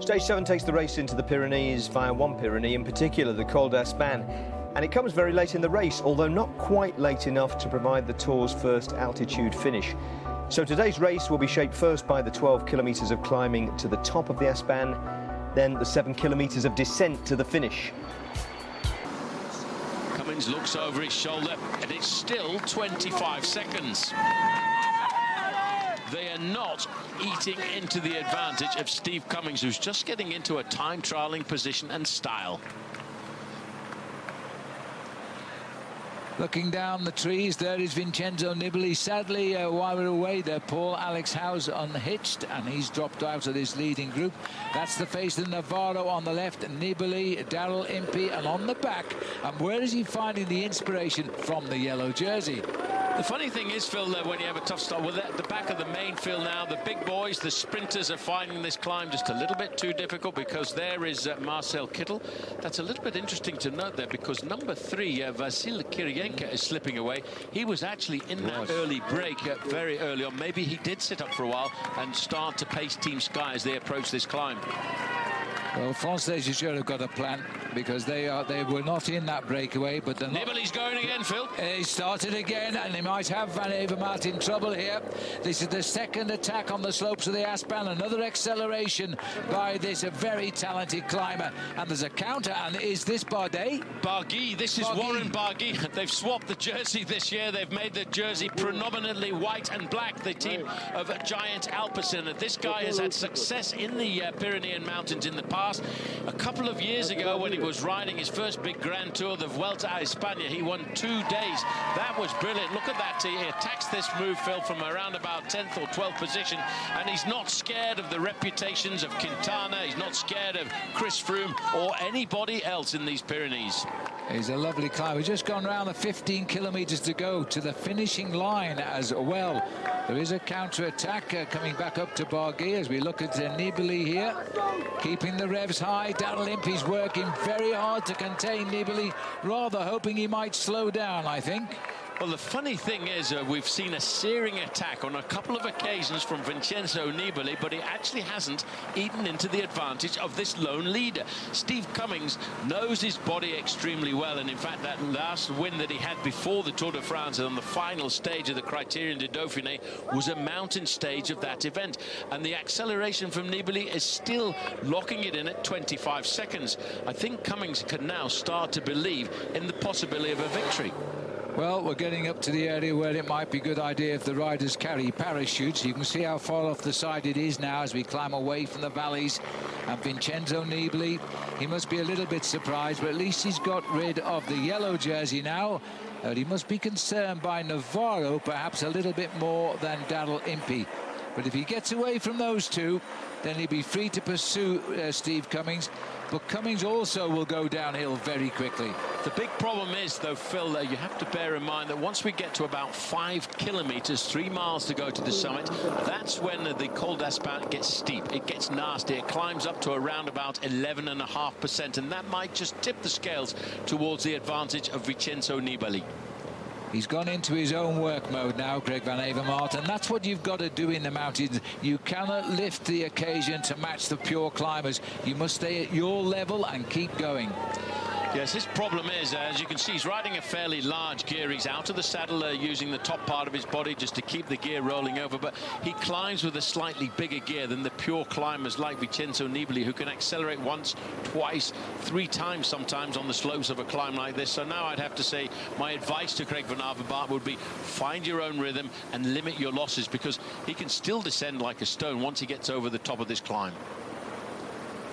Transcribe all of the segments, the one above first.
Stage 7 takes the race into the Pyrenees via one Pyrenee, in particular the Col d'Aspan. And it comes very late in the race, although not quite late enough to provide the Tour's first altitude finish. So today's race will be shaped first by the 12 kilometres of climbing to the top of the Aspan, then the 7 kilometres of descent to the finish. Cummings looks over his shoulder, and it's still 25 seconds. They are not eating into the advantage of Steve Cummings, who's just getting into a time trialing position and style. Looking down the trees, there is Vincenzo Nibali. Sadly, while we're away there, Paul, Alex Howe's unhitched, and he's dropped out of this leading group. That's the face of Navarro on the left, Nibali, Daryl Impey, and on the back. And where is he finding the inspiration from the yellow jersey? The funny thing is, Phil, when you have a tough start, well, at the back of the main field now, the big boys, the sprinters, are finding this climb just a little bit too difficult, because there is Marcel Kittel. That's a little bit interesting to note there, because number 3, Vasil Kirienka, is slipping away. He was actually in that early break very early on. Maybe he did sit up for a while and start to pace Team Sky as they approach this climb. Well, Française should have got a plan, because they were not in that breakaway, but they're not. Nibali's going again, Phil. He started again, and he might have Van Avermaet in trouble here. This is the second attack on the slopes of the Aspan. Another acceleration by this very talented climber. And there's a counter, and is this Bardet? Barguil, this is Barguil. Warren Barguil. They've swapped the jersey this year. They've made the jersey predominantly white and black, the team of Giant Alpecin. This guy has had success in the Pyrenean Mountains in the past. A couple of years ago, when he was riding his first big Grand Tour, the Vuelta a España, he won 2 days. That was brilliant. Look at that. He attacks this move, Phil, from around about 10th or 12th position, and he's not scared of the reputations of Quintana. He's not scared of Chris Froome or anybody else in these Pyrenees. He's a lovely climb. We've just gone around the 15 kilometres to go to the finishing line as well. There is a counter-attack coming back up to Barguil as we look at Nibali here, keeping the revs high. Daryl Impey's working very hard to contain Nibali, rather hoping he might slow down, I think. Well, the funny thing is, we've seen a searing attack on a couple of occasions from Vincenzo Nibali, but he actually hasn't eaten into the advantage of this lone leader. Steve Cummings knows his body extremely well, and in fact, that last win that he had before the Tour de France on the final stage of the Criterion de Dauphiné was a mountain stage of that event. And the acceleration from Nibali is still locking it in at 25 seconds. I think Cummings can now start to believe in the possibility of a victory. Well, we're getting up to the area where it might be a good idea if the riders carry parachutes. You can see how far off the side it is now as we climb away from the valleys. And Vincenzo Nibali, he must be a little bit surprised, but at least he's got rid of the yellow jersey now. He must be concerned by Navarro, perhaps a little bit more than Daryl Impey. But if he gets away from those two, then he'll be free to pursue Steve Cummings. But Cummings also will go downhill very quickly. The big problem is, though, Phil, you have to bear in mind that once we get to about 5 kilometres, 3 miles to go to the summit, that's when the Col d'Aspan gets steep. It gets nasty. It climbs up to around about 11.5%, and that might just tip the scales towards the advantage of Vincenzo Nibali. He's gone into his own work mode now, Greg Van Avermaet, and that's what you've got to do in the mountains. You cannot lift the occasion to match the pure climbers. You must stay at your level and keep going. Yes, his problem is, as you can see, he's riding a fairly large gear. He's out of the saddle using the top part of his body just to keep the gear rolling over, but he climbs with a slightly bigger gear than the pure climbers like Vincenzo Nibali, who can accelerate once, twice, 3 times sometimes on the slopes of a climb like this. So now I'd have to say my advice to Greg Van Avermaet would be find your own rhythm and limit your losses, because he can still descend like a stone once he gets over the top of this climb.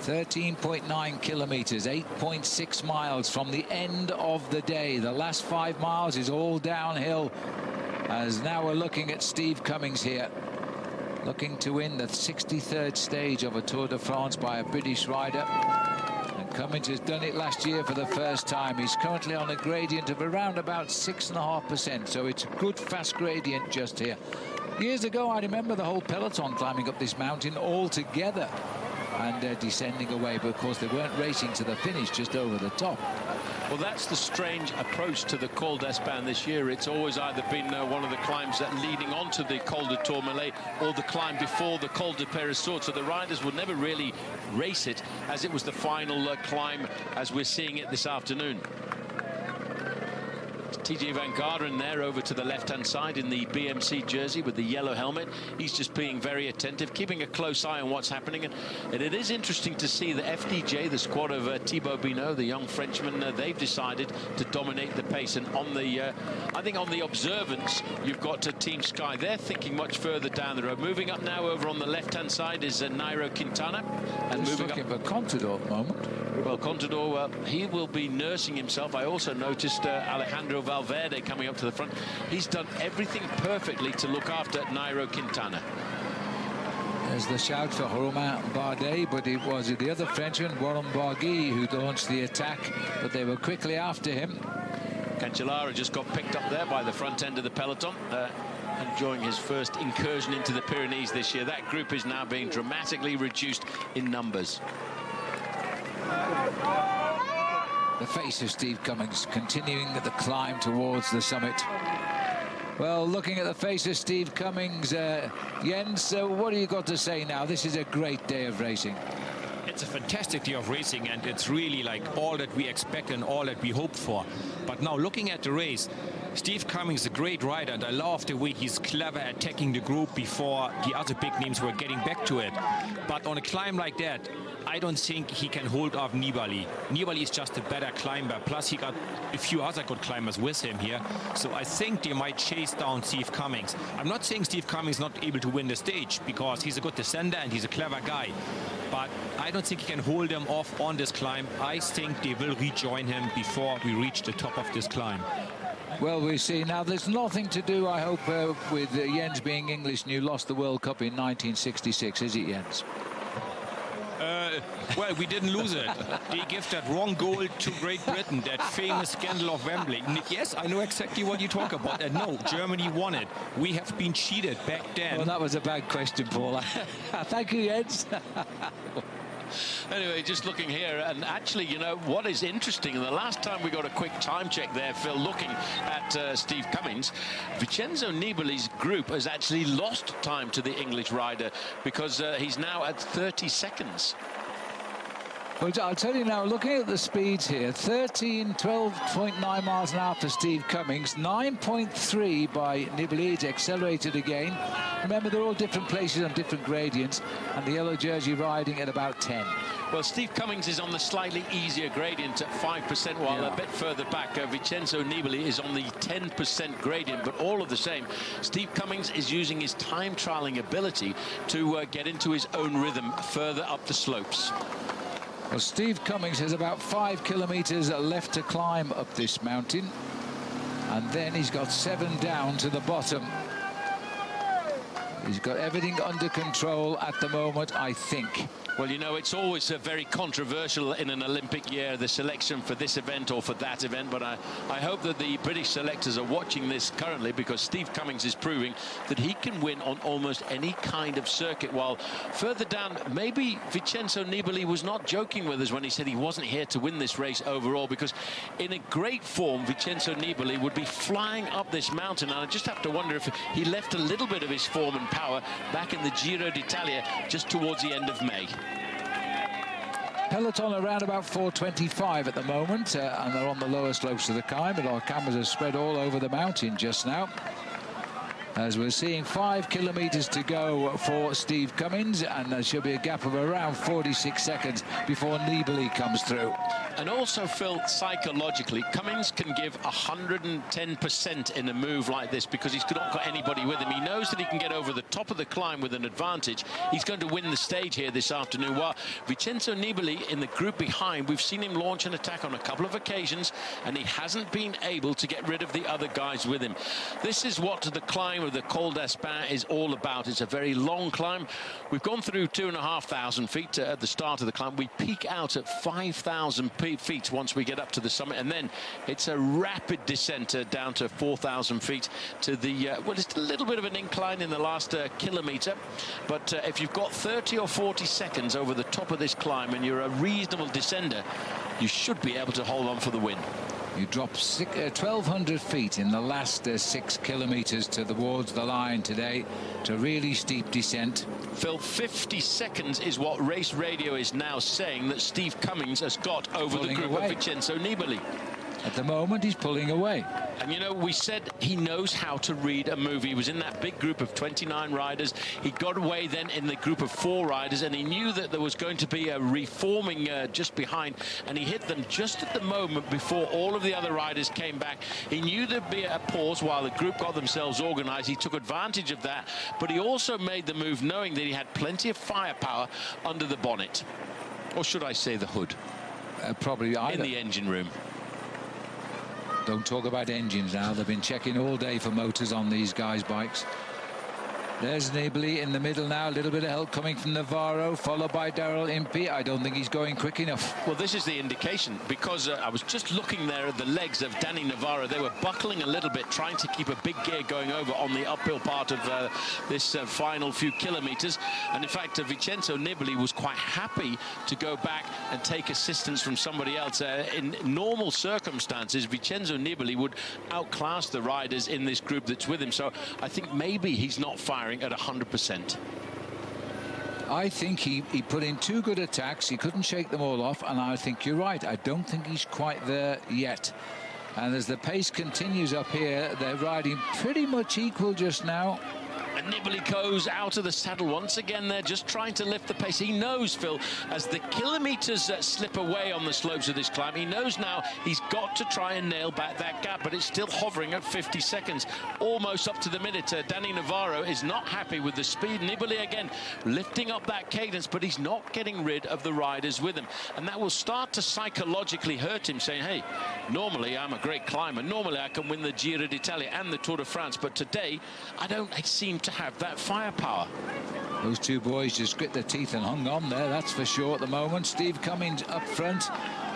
13.9 kilometres, 8.6 miles from the end of the day. The last 5 miles is all downhill, as now we're looking at Steve Cummings here, looking to win the 63rd stage of a Tour de France by a British rider. And Cummings has done it last year for the first time. He's currently on a gradient of around about 6.5%, so it's a good fast gradient just here. Years ago, I remember the whole peloton climbing up this mountain all together and descending away, but of course they weren't racing to the finish, just over the top. Well, that's the strange approach to the Col d'Espagne this year. It's always either been one of the climbs that leading onto the Col de Tourmalet or the climb before the Col de Peyresourde. So the riders would never really race it, as it was the final climb, as we're seeing it this afternoon. TJ Van Garderen there over to the left-hand side in the BMC jersey with the yellow helmet. He's just being very attentive, keeping a close eye on what's happening. And it is interesting to see the FDJ, the squad of Thibaut Pinot, the young Frenchman, they've decided to dominate the pace. And on the, I think on the observance, you've got Team Sky. They're thinking much further down the road. Moving up now over on the left-hand side is Nairo Quintana. And moving up for Contador at the moment. Well, Contador, he will be nursing himself. I also noticed Alejandro Valverde coming up to the front. He's done everything perfectly to look after Nairo Quintana. There's the shout for Romain Bardet, but it was the other Frenchman, Warren Barguil, who launched the attack, but they were quickly after him. Cancellara just got picked up there by the front end of the peloton. Enjoying his first incursion into the Pyrenees this year. That group is now being dramatically reduced in numbers. The face of Steve Cummings continuing the climb towards the summit. Well, looking at the face of Steve Cummings, Jens, what do you got to say now? This is a great day of racing. It's a fantastic day of racing, and it's really like all that we expect and all that we hope for. But now looking at the race, Steve Cummings is a great rider, and I love the way he's clever attacking the group before the other big names were getting back to it. But on a climb like that, I don't think he can hold off Nibali. Nibali is just a better climber. Plus, he got a few other good climbers with him here. So I think they might chase down Steve Cummings. I'm not saying Steve Cummings is not able to win the stage, because he's a good descender and he's a clever guy. But I don't think he can hold them off on this climb. I think they will rejoin him before we reach the top of this climb. Well, we see now there's nothing to do, I hope, with Jens being English and you lost the World Cup in 1966, is it, Jens? Well, we didn't lose it. They gave that wrong goal to Great Britain, that famous scandal of Wembley. Yes, I know exactly what you talk about. And no, Germany won it. We have been cheated back then. Well, that was a bad question, Paul. Thank you, Jens. Anyway, just looking here, and actually, you know, what is interesting, and the last time we got a quick time check there, Phil, looking at Steve Cummings, Vincenzo Nibali's group has actually lost time to the English rider, because he's now at 30 seconds. Well, I'll tell you now, looking at the speeds here, 12.9 miles an hour for Steve Cummings, 9.3 by Nibali. It's accelerated again. Remember, they're all different places on different gradients, and the yellow jersey riding at about 10. Well, Steve Cummings is on the slightly easier gradient at 5%, while a bit further back, Vincenzo Nibali is on the 10% gradient. But all of the same, Steve Cummings is using his time trialing ability to get into his own rhythm further up the slopes. Well, Steve Cummings has about 5 kilometers left to climb up this mountain, and then he's got 7 down to the bottom. He's got everything under control at the moment, I think. Well, you know, it's always very controversial in an Olympic year, the selection for this event or for that event. But I hope that the British selectors are watching this currently, because Steve Cummings is proving that he can win on almost any kind of circuit. While further down, maybe Vincenzo Nibali was not joking with us when he said he wasn't here to win this race overall, because in a great form, Vincenzo Nibali would be flying up this mountain. And I just have to wonder if he left a little bit of his form and power back in the Giro d'Italia just towards the end of May. Peloton around about 4:25 at the moment, and they're on the lower slopes of the climb, but our cameras are spread all over the mountain just now, as we're seeing 5 kilometers to go for Steve Cummings, and there should be a gap of around 46 seconds before Nibali comes through. And also, Phil, psychologically, Cummings can give 110% in a move like this, because he's not got anybody with him. He knows that he can get over the top of the climb with an advantage. He's going to win the stage here this afternoon. While Vincenzo Nibali in the group behind, we've seen him launch an attack on a couple of occasions, and he hasn't been able to get rid of the other guys with him. This is what the climb of the Col d'Espagne is all about. It's a very long climb. We've gone through 2,500 feet at the start of the climb. We peak out at 5,000 feet once we get up to the summit, and then it's a rapid descent down to 4,000 feet to the well, it's a little bit of an incline in the last kilometer, but if you've got 30 or 40 seconds over the top of this climb and you're a reasonable descender, you should be able to hold on for the win. You drop 1,200 feet in the last 6 kilometers towards the line today. It's a really steep descent. Phil, 50 seconds is what race radio is now saying that Steve Cummings has got over the group of Vincenzo Nibali. At the moment, he's pulling away. And, you know, we said he knows how to read a move. He was in that big group of 29 riders. He got away then in the group of 4 riders, and he knew that there was going to be a reforming just behind, and he hit them just at the moment before all of the other riders came back. He knew there'd be a pause while the group got themselves organized. He took advantage of that, but he also made the move knowing that he had plenty of firepower under the bonnet. Or should I say the hood? Probably either. In the engine room. Don't talk about engines now. They've been checking all day for motors on these guys' bikes. There's Nibali in the middle now. A little bit of help coming from Navarro, followed by Daryl Impey. I don't think he's going quick enough. Well, this is the indication, because I was just looking there at the legs of Danny Navarro. They were buckling a little bit, trying to keep a big gear going over on the uphill part of this final few kilometers. And in fact, Vincenzo Nibali was quite happy to go back and take assistance from somebody else. In normal circumstances, Vincenzo Nibali would outclass the riders in this group that's with him. So I think maybe he's not firing at 100%. I think he put in 2 good attacks. He couldn't shake them all off, and I think you're right. I don't think he's quite there yet. And as the pace continues up here, they're riding pretty much equal just now. And Nibali goes out of the saddle once again. They're just trying to lift the pace. He knows, Phil, as the kilometers slip away on the slopes of this climb, he knows now he's got to try and nail back that gap, but it's still hovering at 50 seconds, almost up to the minute. Danny Navarro is not happy with the speed. Nibali again lifting up that cadence, but he's not getting rid of the riders with him, and that will start to psychologically hurt him, saying, hey, normally I'm a great climber, normally I can win the Giro d'Italia and the Tour de France, but today I don't seem to have that firepower. Those 2 boys just grit their teeth and hung on there, that's for sure at the moment. Steve Cummings up front.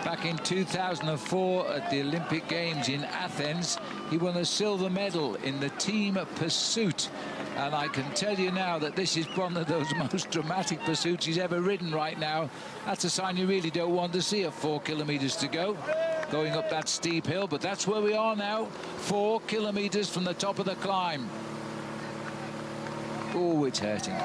Back in 2004 at the Olympic Games in Athens, he won a silver medal in the team pursuit. And I can tell you now that this is one of those most dramatic pursuits he's ever ridden right now. That's a sign you really don't want to see at 4 kilometers to go, going up that steep hill. But that's where we are now, 4 kilometers from the top of the climb. Oh, it's hurting.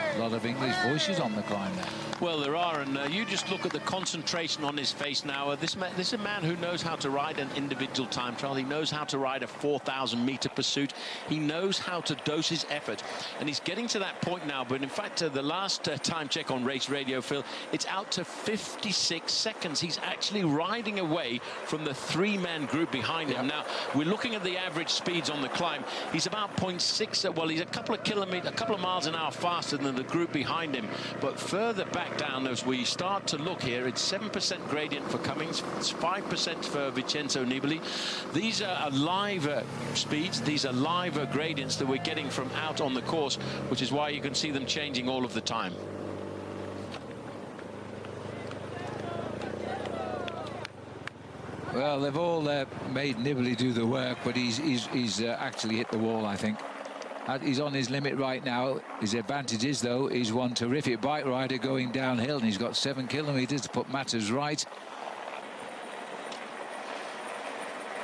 A lot of English voices on the climb there. Well, there are, and you just look at the concentration on his face now. This is a man who knows how to ride an individual time trial. He knows how to ride a 4,000-meter pursuit. He knows how to dose his effort, and he's getting to that point now. But in fact, the last time check on race radio, Phil, it's out to 56 seconds. He's actually riding away from the 3-man group behind him. Now, we're looking at the average speeds on the climb. He's about 0.6. Well, he's a couple of miles an hour faster than the group behind him. But further back down, as we start to look here, it's 7% gradient for Cummings, it's 5% for Vincenzo Nibali. These are live speeds, these are live gradients that we're getting from out on the course, which is why you can see them changing all of the time. Well, they've all made Nibali do the work, but he's actually hit the wall, I think. He's on his limit right now. His advantage is, though, he's one terrific bike rider going downhill, and he's got 7 kilometers to put matters right.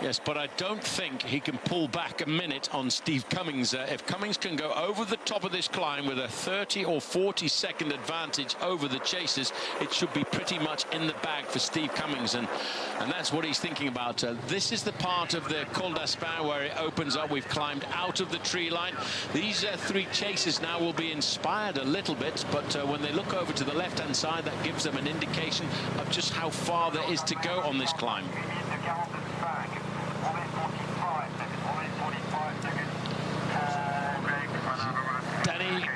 Yes, but I don't think he can pull back a minute on Steve Cummings. If Cummings can go over the top of this climb with a 30 or 40 second advantage over the chasers, it should be pretty much in the bag for Steve Cummings, and that's what he's thinking about. This is the part of the Col d'Aspin where it opens up. We've climbed out of the tree line. These 3 chasers now will be inspired a little bit, but when they look over to the left-hand side, that gives them an indication of just how far there is to go on this climb. Danny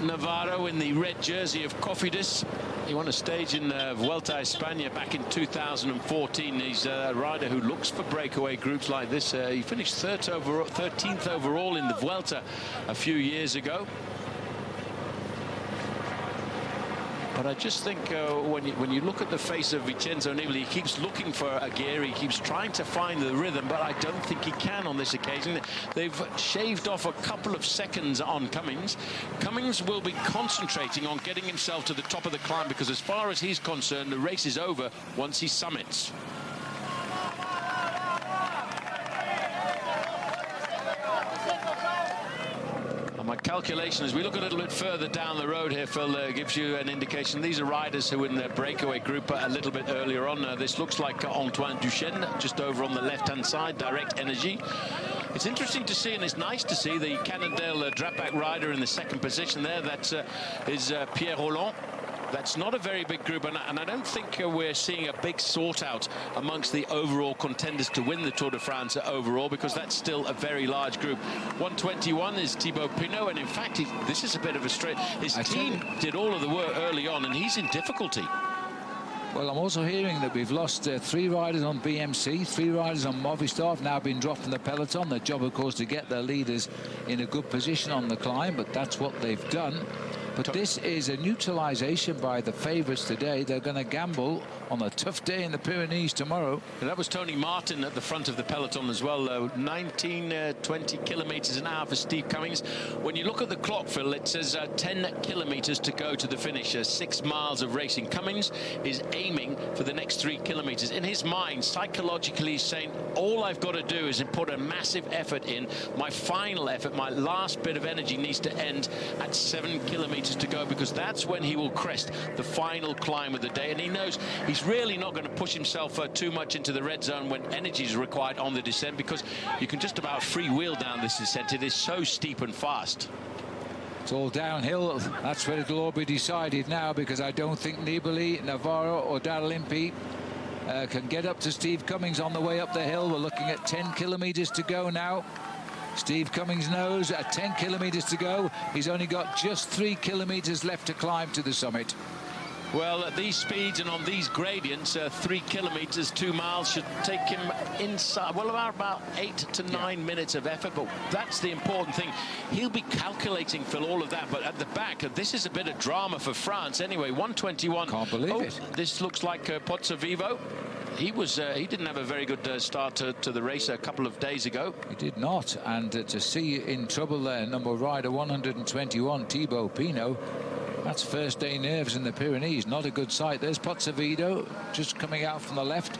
Navarro in the red jersey of Cofidis. He won a stage in Vuelta a España back in 2014. He's a rider who looks for breakaway groups like this. He finished 13th overall in the Vuelta a few years ago. But I just think when you look at the face of Vincenzo Nibali, he keeps looking for a gear, he keeps trying to find the rhythm, but I don't think he can on this occasion. They've shaved off a couple of seconds on Cummings. Cummings will be concentrating on getting himself to the top of the climb, because as far as he's concerned, the race is over once he summits. My calculation, as we look a little bit further down the road here, Phil, gives you an indication. These are riders who in their breakaway group a little bit earlier on. This looks like Antoine Duchesne, just over on the left-hand side, Direct Energy. It's interesting to see, and it's nice to see the Cannondale drop-back rider in the second position there. That is Pierre Rolland. That's not a very big group, and I don't think we're seeing a big sort-out amongst the overall contenders to win the Tour de France overall, because that's still a very large group. 121 is Thibaut Pinot, and in fact, this is a bit of a straight. His team did all of the work early on, and he's in difficulty. Well, I'm also hearing that we've lost 3 riders on BMC, 3 riders on Movistar have now been dropped from the peloton. Their job, of course, to get their leaders in a good position on the climb, but that's what they've done. But this is a neutralisation by the favourites today. They're going to gamble on a tough day in the Pyrenees tomorrow. And that was Tony Martin at the front of the peloton as well. 20 kilometres an hour for Steve Cummings. When you look at the clock, Phil, it says 10 kilometres to go to the finish. 6 miles of racing. Cummings is aiming for the next 3 kilometres. In his mind, psychologically, he's saying, all I've got to do is put a massive effort in. My final effort, my last bit of energy needs to end at 7 kilometres to go, because that's when he will crest the final climb of the day. And he knows he's really not going to push himself too much into the red zone when energy is required on the descent, because you can just about freewheel down this descent. It is so steep and fast. It's all downhill. That's where it'll all be decided now, because I don't think Nibali, Navarro or Daryl Impey can get up to Steve Cummings on the way up the hill. We're looking at 10 kilometres to go now. Steve Cummings knows at 10 kilometres to go, he's only got just 3 kilometres left to climb to the summit. Well, at these speeds and on these gradients, 3 kilometres, 2 miles should take him inside, well, about 8 to 9 minutes of effort. But that's the important thing. He'll be calculating, Phil, all of that. But at the back, this is a bit of drama for France. Anyway, 121. Can't believe it. This looks like Pozzovivo. He didn't have a very good start to the race a couple of days ago. He did not, and to see in trouble there, number rider 121, Thibaut Pinot. That's first day nerves in the Pyrenees. Not a good sight. There's Pozzovivo just coming out from the left.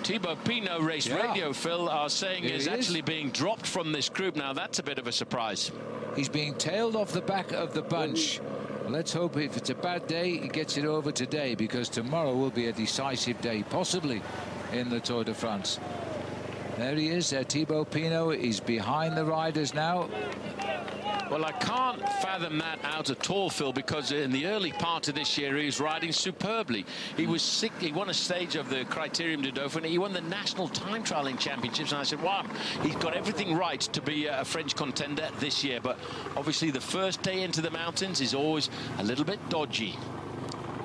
Thibaut Pinot race radio, Phil, are saying is actually being dropped from this group. Now that's a bit of a surprise. He's being tailed off the back of the bunch. Let's hope if it's a bad day, he gets it over today, because tomorrow will be a decisive day, possibly, in the Tour de France. There he is, Thibaut Pinot is behind the riders now. Well, I can't fathom that out at all, Phil, because in the early part of this year, he was riding superbly. He was sick. He won a stage of the Criterium de Dauphiné. He won the National Time Trialling Championships. And I said, wow, he's got everything right to be a French contender this year. But obviously, the first day into the mountains is always a little bit dodgy.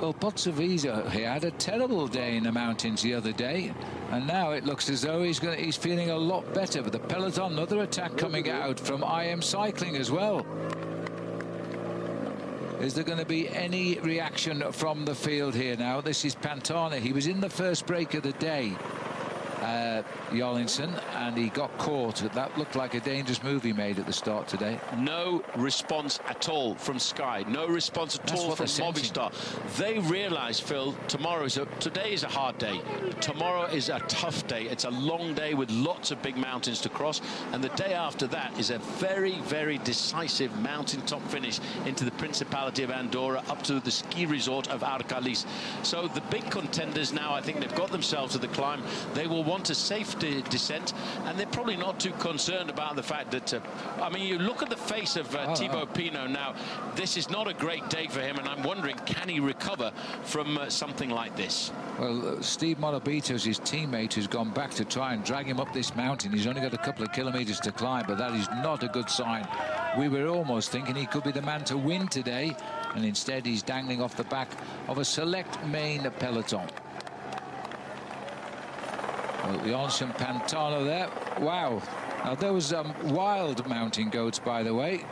Well, Pozzovivo, he had a terrible day in the mountains the other day, and now it looks as though he's feeling a lot better. But the peloton, another attack coming out from IM Cycling as well. Is there going to be any reaction from the field here now? This is Pantana. He was in the first break of the day, Jolinson, and he got caught. That looked like a dangerous move he made at the start today. No response at all from Sky. No response at all from Movistar. They realise, Phil, today is a hard day. Tomorrow is a tough day. It's a long day with lots of big mountains to cross, and the day after that is a very, very decisive mountaintop finish into the Principality of Andorra, up to the ski resort of Arcalís. So the big contenders now, I think they've got themselves to the climb. They will want a safe descent, and they're probably not too concerned about the fact that I mean, you look at the face of Thibaut Pinot now. This is not a great day for him, and I'm wondering, can he recover from something like this? Well, Steve Morabito's his teammate, who's gone back to try and drag him up this mountain. He's only got a couple of kilometres to climb, but that is not a good sign. We were almost thinking he could be the man to win today, and instead he's dangling off the back of a select main peloton. Well, Johnson Pantano there. Wow. Now, there was wild mountain goats, by the way.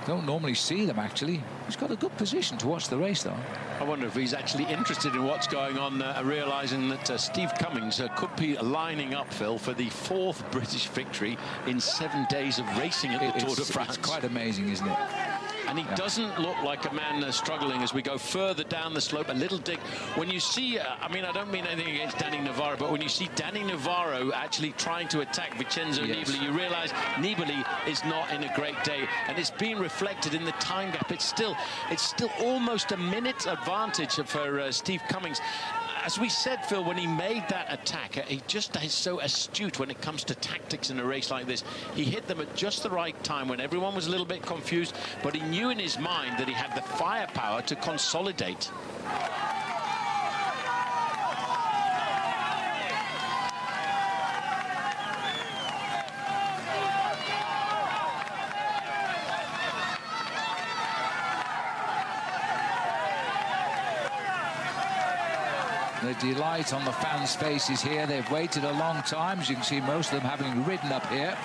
Don't normally see them, actually. He's got a good position to watch the race, though. I wonder if he's actually interested in what's going on, realising that Steve Cummings could be lining up, Phil, for the 4th British victory in 7 days of racing at the Tour de France. It's quite amazing, isn't it? And he doesn't look like a man struggling as we go further down the slope. A little dig. When you see, I mean, I don't mean anything against Danny Navarro, but when you see Danny Navarro actually trying to attack Vincenzo Nibali, you realise Nibali is not in a great day. And it's been reflected in the time gap. It's still almost a minute's advantage for Steve Cummings. As we said, Phil, when he made that attack, he just is so astute when it comes to tactics in a race like this. He hit them at just the right time when everyone was a little bit confused, but he knew in his mind that he had the firepower to consolidate. The delight on the fans' faces here. They've waited a long time, as you can see, most of them having ridden up here.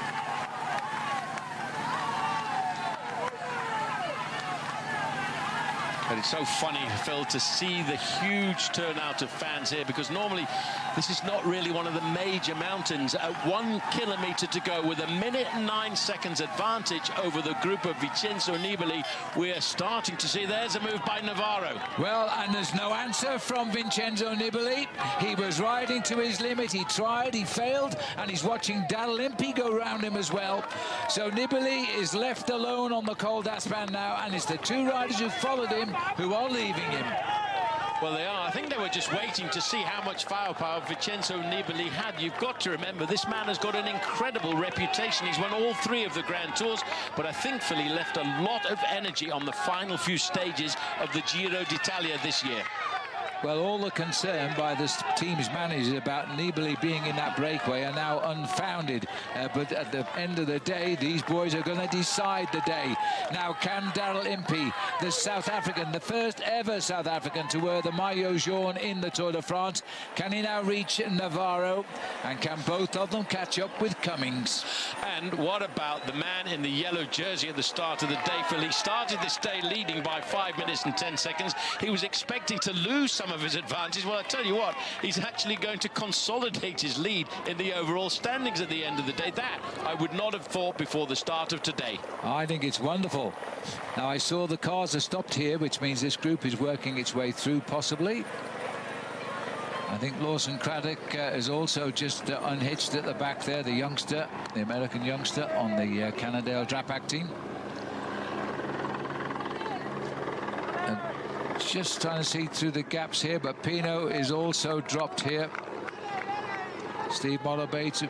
But it's so funny, Phil, to see the huge turnout of fans here, because normally this is not really one of the major mountains. At 1 kilometre to go with a minute and 9 seconds advantage over the group of Vincenzo Nibali, we're starting to see there's a move by Navarro. Well, and there's no answer from Vincenzo Nibali. He was riding to his limit. He tried, he failed, and he's watching Daryl Impey go round him as well. So Nibali is left alone on the Col d'Aspin now, and it's the 2 riders who followed him who are leaving him. Well, they are. I think they were just waiting to see how much firepower Vincenzo Nibali had. You've got to remember, this man has got an incredible reputation. He's won all 3 of the Grand Tours, but I think Phil, he left a lot of energy on the final few stages of the Giro d'Italia this year. Well, all the concern by the team's managers about Nibali being in that breakaway are now unfounded. But at the end of the day, these boys are going to decide the day. Now, can Daryl Impey, the South African, the first ever South African to wear the maillot jaune in the Tour de France, can he now reach Navarro? And can both of them catch up with Cummings? And what about the man in the yellow jersey at the start of the day, Phil? He started this day leading by 5 minutes and 10 seconds. He was expecting to lose some of his advantage. Well, I tell you what, he's actually going to consolidate his lead in the overall standings at the end of the day. That I would not have thought before the start of today. I think it's wonderful. Now, I saw the cars are stopped here, which means this group is working its way through, possibly. I think Lawson Craddock is also just unhitched at the back there, the youngster, the American youngster on the Cannondale Drapac team. Just trying to see through the gaps here, but Pino is also dropped here. Steve Morabito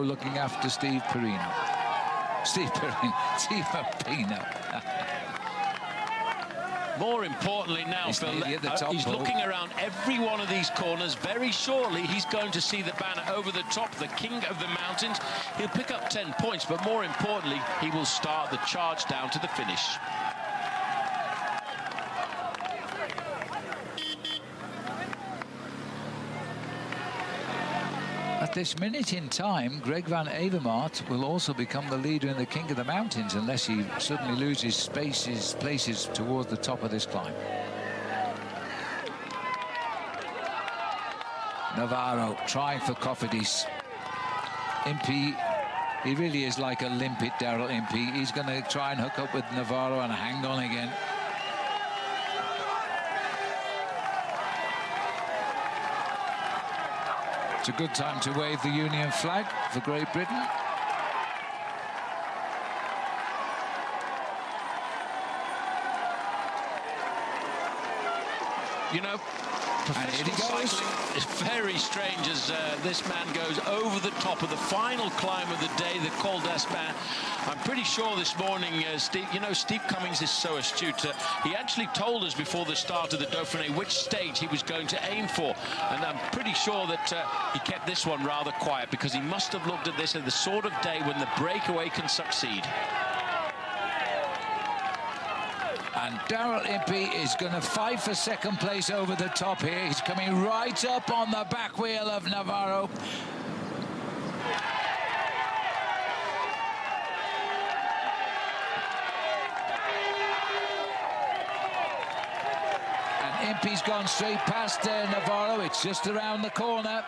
looking after Steve Pino. Steve Pino. More importantly now, Phil, he's looking around every one of these corners. Very shortly, he's going to see the banner over the top, the King of the Mountains. He'll pick up 10 points, but more importantly, he will start the charge down to the finish. At this minute in time, Greg van Avermaet will also become the leader in the King of the Mountains unless he suddenly loses places towards the top of this climb. Navarro trying for Cofidis. Impey, he really is like a limpet, Daryl Impey. He's going to try and hook up with Navarro and hang on again. It's a good time to wave the Union flag for Great Britain. You know, professional cycling is very strange as this man goes over the top of the final climb of the day, the Col d'Aspin. I'm pretty sure this morning, Steve Cummings is so astute. He actually told us before the start of the Dauphiné which stage he was going to aim for. And I'm pretty sure that he kept this one rather quiet, because he must have looked at this as the sort of day when the breakaway can succeed. And Daryl Impey is going to fight for second place over the top here. He's coming right up on the back wheel of Navarro. Alaphilippe. He's gone straight past Navarro. It's just around the corner.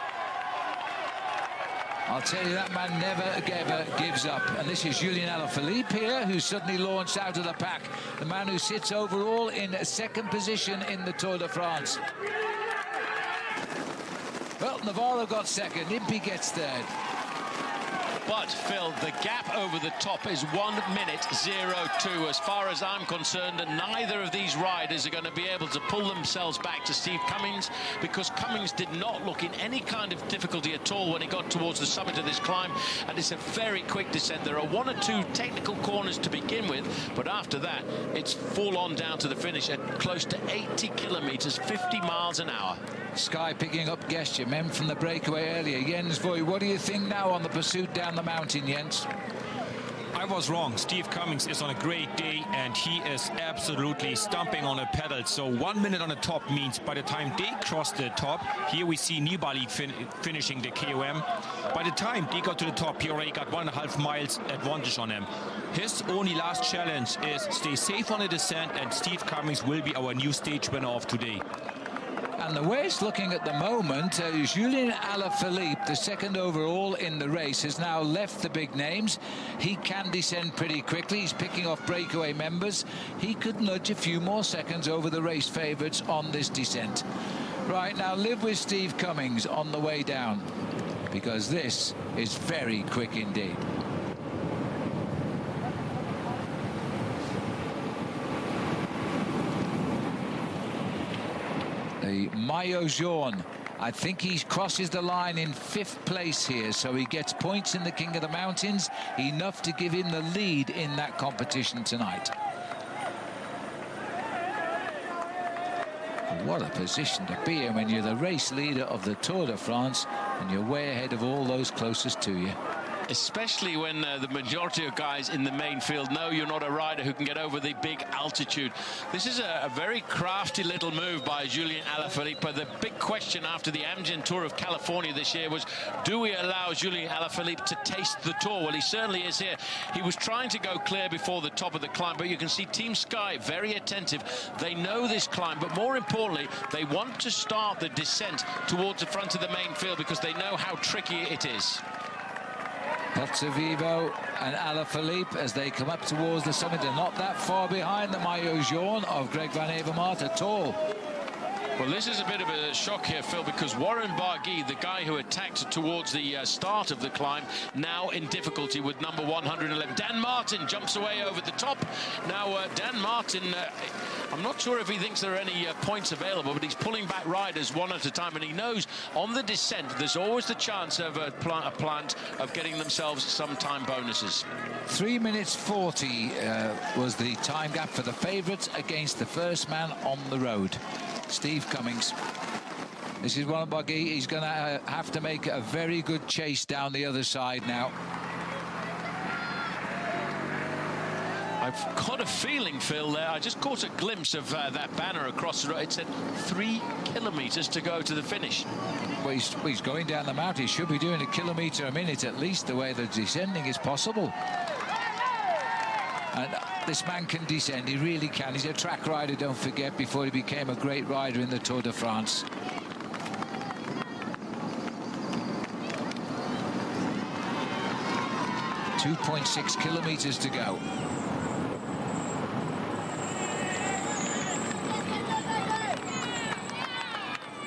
I'll tell you, that man never, ever gives up. And this is Julian Alaphilippe here, who suddenly launched out of the pack. The man who sits overall in second position in the Tour de France. Well, Navarro got second. Impey gets third. But, Phil, the gap over the top is 1:02. As far as I'm concerned, and neither of these riders are going to be able to pull themselves back to Steve Cummings, because Cummings did not look in any kind of difficulty at all when he got towards the summit of this climb, and it's a very quick descent. There are 1 or 2 technical corners to begin with, but after that, it's full on down to the finish at close to 80 kilometres, 50 miles an hour. Sky picking up gesture, men from the breakaway earlier. Jens Voigt, what do you think now on the pursuit down the mountain, Jens? I was wrong. Steve Cummings is on a great day, and he is absolutely stomping on a pedal. So 1 minute on the top means by the time they cross the top, here we see Nibali finishing the KOM. By the time they got to the top, he already got 1.5 miles advantage on him. His only last challenge is stay safe on the descent, and Steve Cummings will be our new stage winner of today. And the way it's looking at the moment, Julian Alaphilippe, the second overall in the race, has now left the big names. He can descend pretty quickly. He's picking off breakaway members. He could nudge a few more seconds over the race favourites on this descent. Right, now live with Steve Cummings on the way down, because this is very quick indeed. The maillot jaune, I think he crosses the line in 5th place here, so he gets points in the King of the Mountains, enough to give him the lead in that competition tonight. What a position to be in when you're the race leader of the Tour de France and you're way ahead of all those closest to you. Especially when the majority of guys in the main field know you're not a rider who can get over the big altitude. This is a very crafty little move by Julian Alaphilippe. But the big question after the Amgen Tour of California this year was, do we allow Julian Alaphilippe to taste the Tour? Well, he certainly is here. He was trying to go clear before the top of the climb, but you can see Team Sky very attentive. They know this climb, but more importantly, they want to start the descent towards the front of the main field because they know how tricky it is. Pozzovivo and Alaphilippe, as they come up towards the summit, are not that far behind the maillot jaune of Greg Van Avermaet at all. Well, this is a bit of a shock here, Phil, because Warren Barguil, the guy who attacked towards the start of the climb, now in difficulty with number 111. Dan Martin jumps away over the top. Now, Dan Martin, I'm not sure if he thinks there are any points available, but he's pulling back riders one at a time, and he knows on the descent there's always the chance of a plant of getting themselves some time bonuses. 3 minutes 40 was the time gap for the favourites against the first man on the road, Steve Cummings. This is Warren Barguil. He's going to have to make a very good chase down the other side now. I've got a feeling, Phil, there. I just caught a glimpse of that banner across the road. It said 3 kilometres to go to the finish. Well, he's going down the mountain. He should be doing 1 kilometre a minute at least, the way the descending is possible. And this man can descend. He really can. He's a track rider, don't forget, before he became a great rider in the Tour de France. .6 kilometres to go.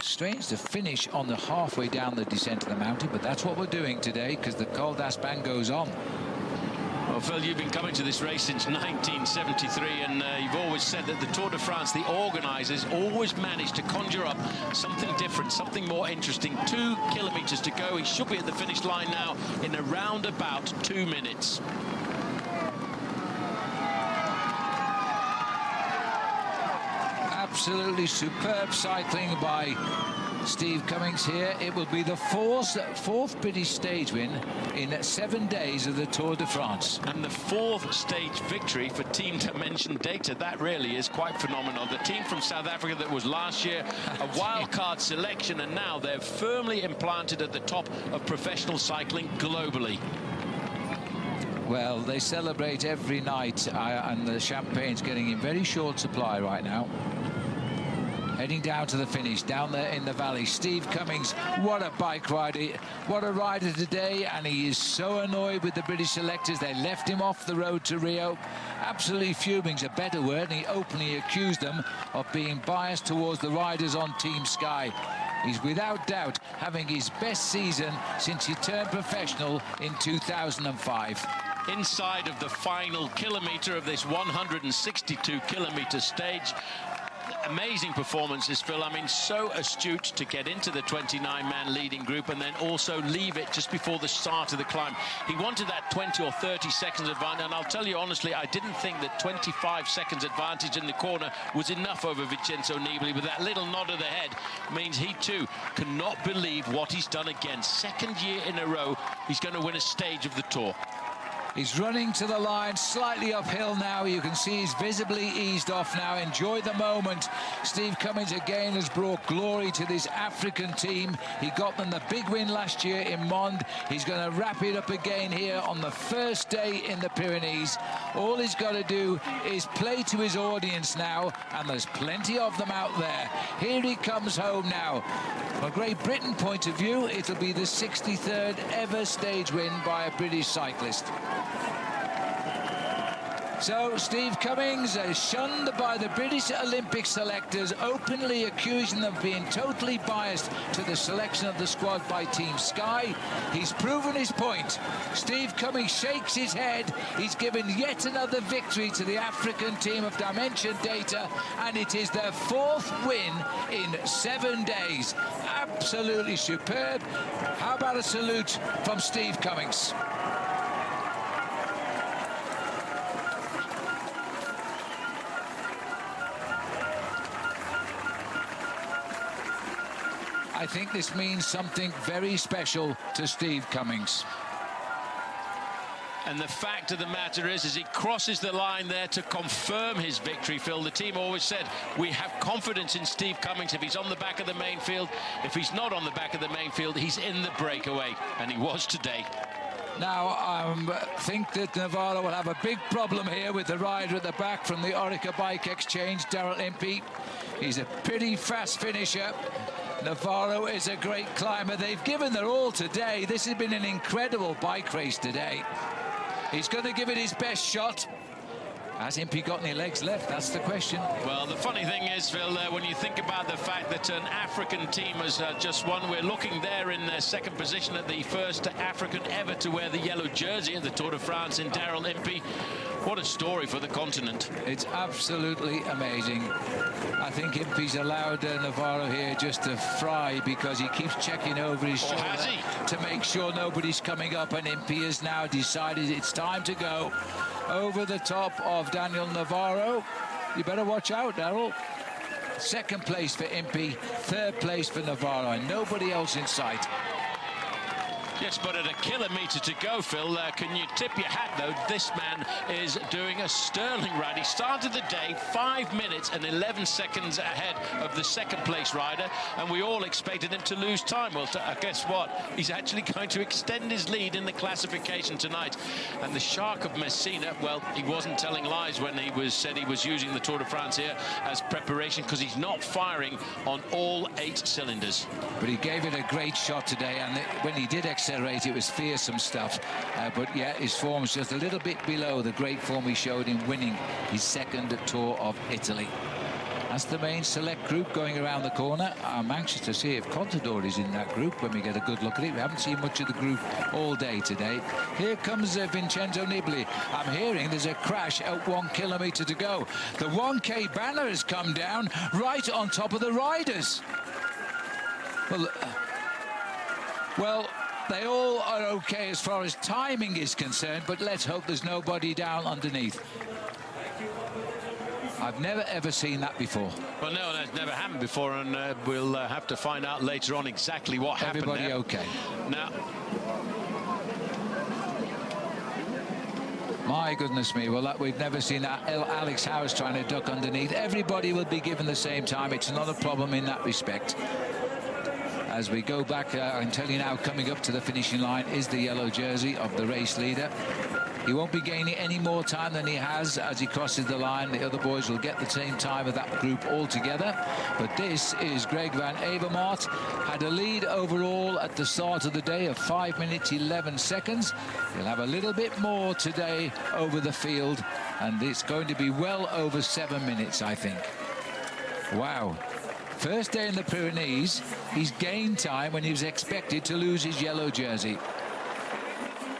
Strange to finish on the halfway down the descent of the mountain, but that's what we're doing today because the Col d'Aspin goes on. Well, Phil, you've been coming to this race since 1973, and you've always said that the Tour de France, the organisers, always manage to conjure up something different, something more interesting. 2 kilometres to go. He should be at the finish line now in around about 2 minutes. Absolutely superb cycling by Steve Cummings here. It will be the fourth British stage win in 7 days of the Tour de France. And the 4th stage victory for Team Dimension Data. That really is quite phenomenal. The team from South Africa that was last year a wild-card selection, and now they're firmly implanted at the top of professional cycling globally. Well, they celebrate every night, and the champagne's getting in very short supply right now. heading down to the finish, down there in the valley. Steve Cummings, what a bike rider, what a rider today, and he is so annoyed with the British selectors. They left him off the road to Rio. Absolutely fuming's a better word, and he openly accused them of being biased towards the riders on Team Sky. He's without doubt having his best season since he turned professional in 2005. Inside of the final kilometre of this 162-kilometre stage. Amazing performances, Phil. I mean, so astute to get into the 29-man leading group and then also leave it just before the start of the climb. He wanted that 20 or 30 seconds advantage, and I'll tell you honestly, I didn't think that 25 seconds advantage in the corner was enough over Vincenzo Nibali, but that little nod of the head means he too cannot believe what he's done again. Second year in a row, he's going to win a stage of the Tour. He's running to the line, slightly uphill now. You can see he's visibly eased off now. Enjoy the moment. Steve Cummings again has brought glory to this African team. He got them the big win last year in Mond. He's going to wrap it up again here on the first day in the Pyrenees. All he's got to do is play to his audience now, and there's plenty of them out there. Here he comes home now. From a Great Britain point of view, it'll be the 63rd ever stage win by a British cyclist. So Steve Cummings is shunned by the British Olympic selectors, openly accusing them of being totally biased to the selection of the squad by Team Sky. He's proven his point. Steve Cummings shakes his head. He's given yet another victory to the African team of Dimension Data, and it is their 4th win in 7 days. Absolutely superb. How about a salute from Steve Cummings? I think this means something very special to Steve Cummings. And the fact of the matter is, as he crosses the line there to confirm his victory, Phil, the team always said, we have confidence in Steve Cummings. If he's on the back of the main field, if he's not on the back of the main field, he's in the breakaway, and he was today. Now, I think that Navarro will have a big problem here with the rider at the back from the Orica Bike Exchange, Daryl Impey. He's a pretty fast finisher. Navarro is a great climber. They've given their all today. This has been an incredible bike race today. He's going to give it his best shot. Has Impey got any legs left? That's the question. Well, the funny thing is, Phil, when you think about the fact that an African team has just won, we're looking there in their second position at the first African ever to wear the yellow jersey at the Tour de France in Daryl Impey. What a story for the continent. It's absolutely amazing. I think Impey's allowed Navarro here just to fry because he keeps checking over his shoulder to make sure nobody's coming up, and Impey has now decided it's time to go over the top of Daniel Navarro. You better watch out, Daryl. Second place for Impey, third place for Navarro, and nobody else in sight. Yes, but at a kilometre to go, Phil, can you tip your hat, though? This man is doing a sterling ride. He started the day 5 minutes and 11 seconds ahead of the second-place rider, and we all expected him to lose time. Well, guess what? He's actually going to extend his lead in the classification tonight. And the Shark of Messina, well, he wasn't telling lies when he said he was using the Tour de France here as preparation, because he's not firing on all 8 cylinders. But he gave it a great shot today, and when he did accelerate, it was fearsome stuff. But yeah, his form's just a little bit below the great form he showed in winning his second Tour of Italy. That's the main select group going around the corner. I'm anxious to see if Contador is in that group when we get a good look at it. We haven't seen much of the group all day today. Here comes Vincenzo Nibali. I'm hearing there's a crash at 1 kilometre to go. The 1K banner has come down right on top of the riders. Well, they all are okay as far as timing is concerned, but let's hope there's nobody down underneath. I've never, ever seen that before. Well, no, that's never happened before, and we'll have to find out later on exactly what happened there. Everybody okay? Now, my goodness me, well, we've never seen that. Alex Howes trying to duck underneath. Everybody will be given the same time. It's not a problem in that respect. As we go back, I can tell you now, coming up to the finishing line is the yellow jersey of the race leader. He won't be gaining any more time than he has as he crosses the line. The other boys will get the same time of that group altogether. But this is Greg van Avermaet. Had a lead overall at the start of the day of 5 minutes 11 seconds. He'll have a little bit more today over the field, and it's going to be well over 7 minutes, I think. Wow. First day in the Pyrenees, he's gained time when he was expected to lose his yellow jersey.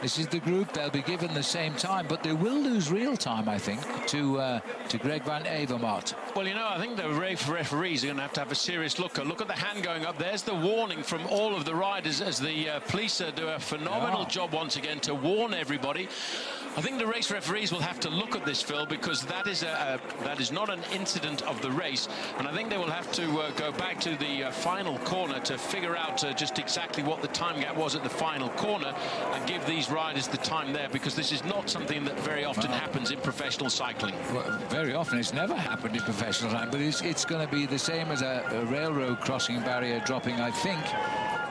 This is the group. They'll be given the same time, but they will lose real time, I think, to Greg van Avermaet. Well, you know, I think the referees are going to have a serious look. Look at the hand going up. There's the warning from all of the riders as the police do a phenomenal job once again to warn everybody. I think the race referees will have to look at this, Phil, because that is not an incident of the race, and I think they will have to go back to the final corner to figure out just exactly what the time gap was at the final corner and give these riders the time there, because this is not something that very often happens in professional cycling. Well, very often. It's never happened in professional cycling, but it's going to be the same as a railroad crossing barrier dropping, I think.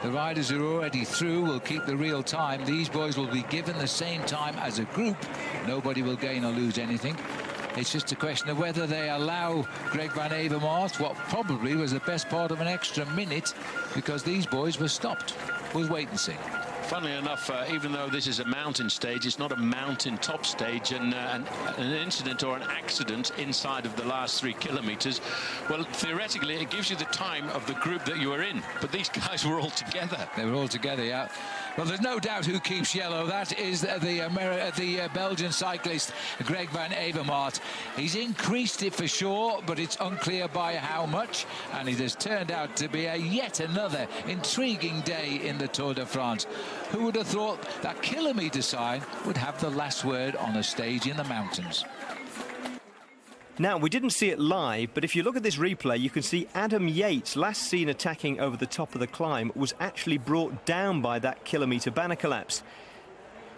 The riders who are already through will keep the real time. These boys will be given the same time as a group. Nobody will gain or lose anything. It's just a question of whether they allow Greg van Avermaet what probably was the best part of an extra minute, because these boys were stopped. We'll wait and see. Funnily enough, even though this is a mountain stage, it's not a mountain top stage, and an incident or an accident inside of the last 3 kilometers, well, theoretically, it gives you the time of the group that you were in. But these guys were all together. They were all together, yeah. Well, there's no doubt who keeps yellow. That is the Belgian cyclist, Greg van Avermaet. He's increased it for sure, but it's unclear by how much. And it has turned out to be yet another intriguing day in the Tour de France. Who would have thought that kilometre sign would have the last word on a stage in the mountains? Now, we didn't see it live, but if you look at this replay, you can see Adam Yates, last seen attacking over the top of the climb, was actually brought down by that kilometre banner collapse.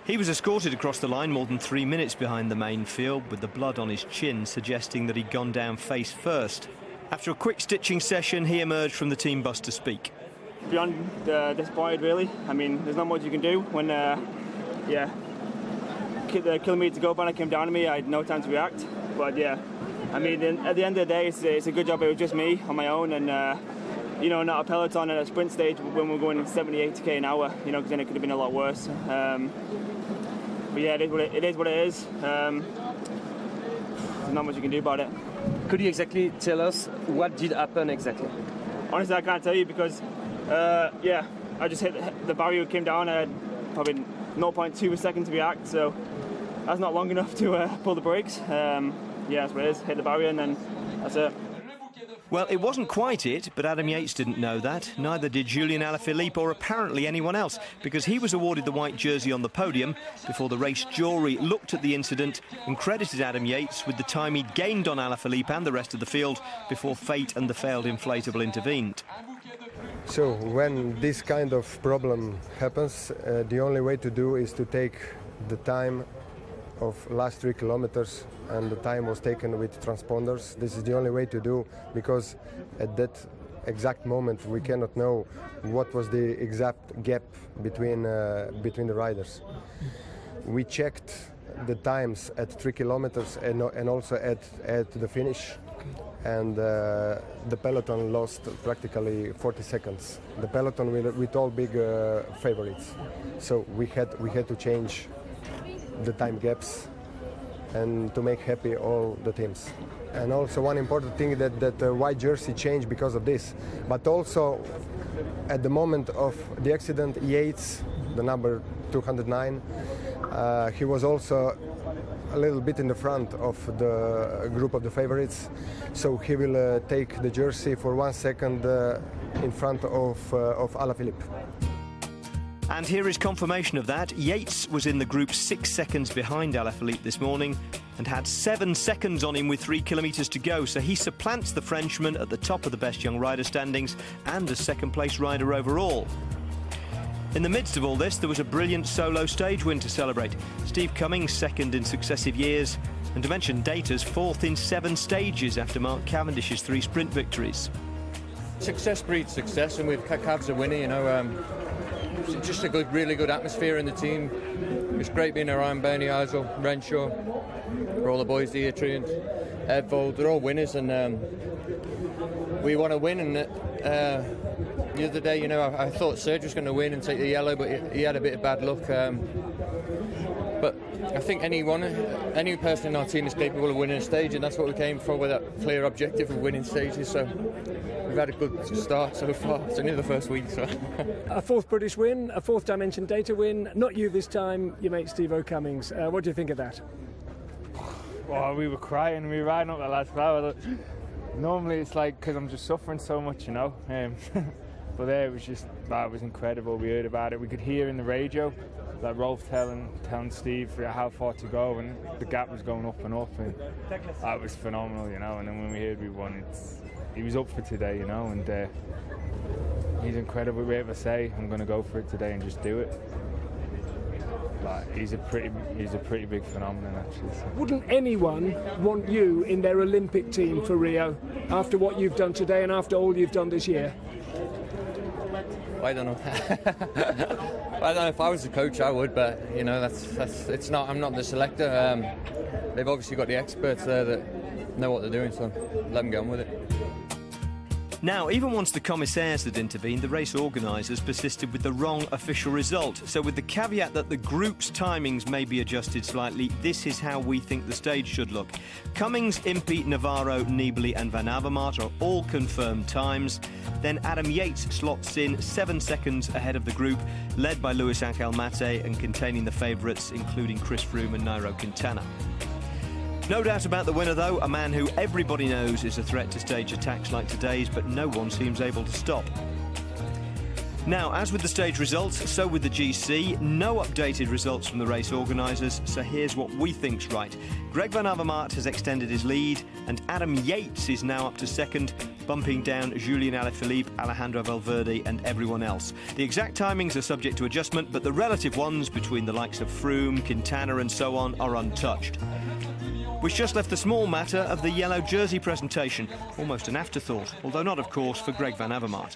He was escorted across the line more than 3 minutes behind the main field, with the blood on his chin suggesting that he'd gone down face first. After a quick stitching session, he emerged from the team bus to speak. Beyond disappointed, really. I mean, there's not much you can do when, the kilometre to go banner came down to me. I had no time to react, but yeah. I mean, at the end of the day, it's a good job it was just me on my own, and you know, not a peloton at a sprint stage when we're going 70, 80k an hour, you know, because then it could have been a lot worse. But yeah, it is what it is. There's not much you can do about it. Could you exactly tell us what did happen exactly? Honestly, I can't tell you because, yeah, I just hit the barrier, came down. I had probably 0.2 seconds to react, so that's not long enough to pull the brakes. Yeah, that's what it is. Hit the barrier and then that's it. Well, it wasn't quite it, but Adam Yates didn't know that. Neither did Julian Alaphilippe or apparently anyone else, because he was awarded the white jersey on the podium before the race jury looked at the incident and credited Adam Yates with the time he'd gained on Alaphilippe and the rest of the field before fate and the failed inflatable intervened. So when this kind of problem happens, the only way to do is to take the time of last 3 kilometers, and the time was taken with transponders. This is the only way to do, because at that exact moment we cannot know what was the exact gap between the riders. We checked the times at 3 kilometers and also at the finish, and the peloton lost practically 40 seconds. The peloton with all big favorites, so we had to change the time gaps and to make happy all the teams. And also one important thing that the white jersey changed because of this, but also at the moment of the accident, Yates, the number 209, he was also a little bit in the front of the group of the favorites, so he will take the jersey for 1 second in front of Alaphilippe. And here is confirmation of that. Yates was in the group 6 seconds behind Alaphilippe this morning and had 7 seconds on him with 3 kilometres to go, so he supplants the Frenchman at the top of the best young rider standings and as second-place rider overall. In the midst of all this, there was a brilliant solo stage win to celebrate. Steve Cummings, second in successive years, and to mention Data's fourth in 7 stages after Mark Cavendish's 3 sprint victories. Success breeds success, and with Cavs a winner, you know, just a really good atmosphere in the team. It's great being around Bernie Eisel, Renshaw, for all the boys here, Triant, Edvold, they're all winners, and we want to win. And the other day, you know, I thought Serge was going to win and take the yellow, but he had a bit of bad luck. But I think any person in our team is capable of winning a stage, and that's what we came for, with that clear objective of winning stages. So we've had a good start so far. It's only the first week. So. A fourth British win, a fourth Dimension Data win. Not you this time, your mate Steve Cummings. What do you think of that? Well, we were crying. We were riding up the last flower. Normally it's like, because I'm just suffering so much, you know. But there it was just, that was incredible. We heard about it. We could hear in the radio that Rolf telling Steve how far to go, and the gap was going up and up, and that was phenomenal, you know. And then when we heard we won, he was up for today, you know, and he's incredible. We ever say I'm going to go for it today and just do it. Like, he's a pretty big phenomenon, actually. So. Wouldn't anyone want you in their Olympic team for Rio after what you've done today and after all you've done this year? I don't know. I don't know, if I was the coach I would, but you know, it's not. I'm not the selector. They've obviously got the experts there that know what they're doing, so let them get on with it. Now, even once the commissaires had intervened, the race organisers persisted with the wrong official result. So with the caveat that the group's timings may be adjusted slightly, this is how we think the stage should look. Cummings, Impey, Navarro, Nibali and Van Avermaet are all confirmed times. Then Adam Yates slots in 7 seconds ahead of the group, led by Luis Angel Mate and containing the favourites, including Chris Froome and Nairo Quintana. No doubt about the winner, though, a man who everybody knows is a threat to stage attacks like today's, but no one seems able to stop. Now, as with the stage results, so with the GC, no updated results from the race organisers, so here's what we think's right. Greg Van Avermaet has extended his lead, and Adam Yates is now up to second, bumping down Julian Alaphilippe, Alejandro Valverde and everyone else. The exact timings are subject to adjustment, but the relative ones between the likes of Froome, Quintana and so on are untouched. Which just left the small matter of the yellow jersey presentation, almost an afterthought, although not, of course, for Greg Van Avermaet.